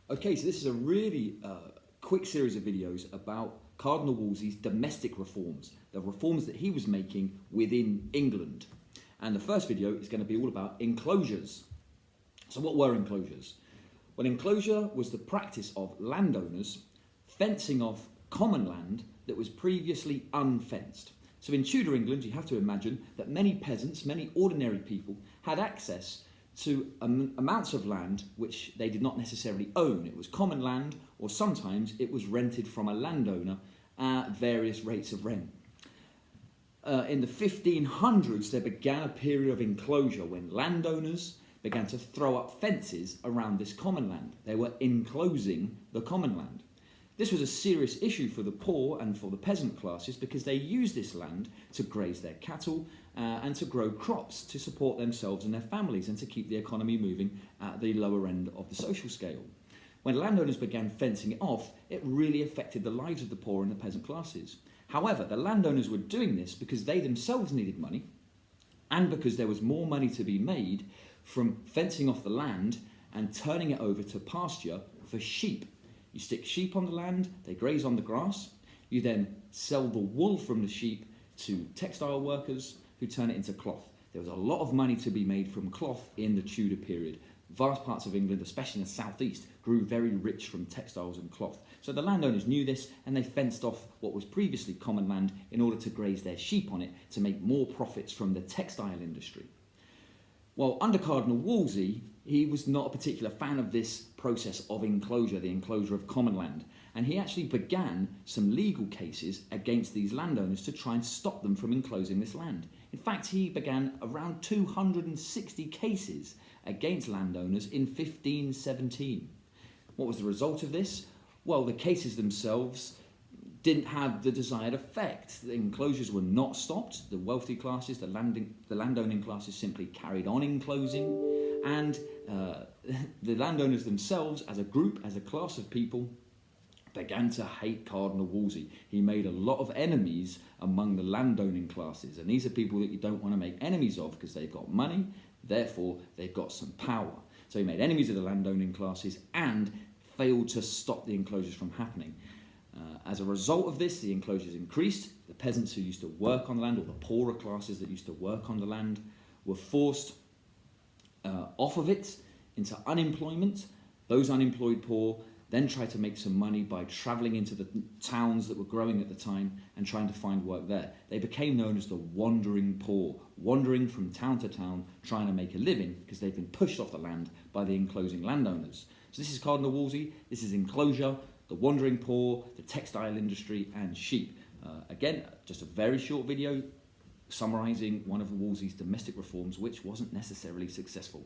Okay, so this is a really quick series of videos about Cardinal Wolsey's domestic reforms, the reforms that he was making within England. And the first video is going to be all about enclosures. So what were enclosures? Well, enclosure was the practice of landowners fencing off common land that was previously unfenced. So in Tudor England, you have to imagine that many peasants, many ordinary people, had access to amounts of land which they did not necessarily own. It was common land, or sometimes it was rented from a landowner at various rates of rent. In the 1500s, there began a period of enclosure when landowners began to throw up fences around this common land. They were enclosing the common land. This was a serious issue for the poor and for the peasant classes because they used this land to graze their cattle and to grow crops to support themselves and their families and to keep the economy moving at the lower end of the social scale. When landowners began fencing it off, it really affected the lives of the poor and the peasant classes. However, the landowners were doing this because they themselves needed money and because there was more money to be made from fencing off the land and turning it over to pasture for sheep. You stick sheep on the land, they graze on the grass. You then sell the wool from the sheep to textile workers who turn it into cloth. There was a lot of money to be made from cloth in the Tudor period. Vast parts of England, especially in the southeast, grew very rich from textiles and cloth. So the landowners knew this and they fenced off what was previously common land in order to graze their sheep on it to make more profits from the textile industry. Well, under Cardinal Wolsey, he was not a particular fan of this process of enclosure, the enclosure of common land, and he actually began some legal cases against these landowners to try and stop them from enclosing this land. In fact, he began around 260 cases against landowners in 1517. What was the result of this? Well, the cases themselves didn't have the desired effect. The enclosures were not stopped. The wealthy classes, the landowning classes simply carried on enclosing, and the landowners themselves as a group, as a class of people, began to hate Cardinal Wolsey. He made a lot of enemies among the landowning classes, and these are people that you don't want to make enemies of because they've got money, therefore they've got some power. So he made enemies of the landowning classes and failed to stop the enclosures from happening. As a result of this, the enclosures increased. The peasants who used to work on the land, or the poorer classes that used to work on the land, were forced off of it into unemployment. Those unemployed poor then tried to make some money by travelling into the towns that were growing at the time and trying to find work there. They became known as the wandering poor, wandering from town to town, trying to make a living because they've been pushed off the land by the enclosing landowners. So this is Cardinal Wolsey, this is enclosure, the wandering poor, the textile industry, and sheep. Again, just a very short video summarising one of Wolsey's domestic reforms, which wasn't necessarily successful.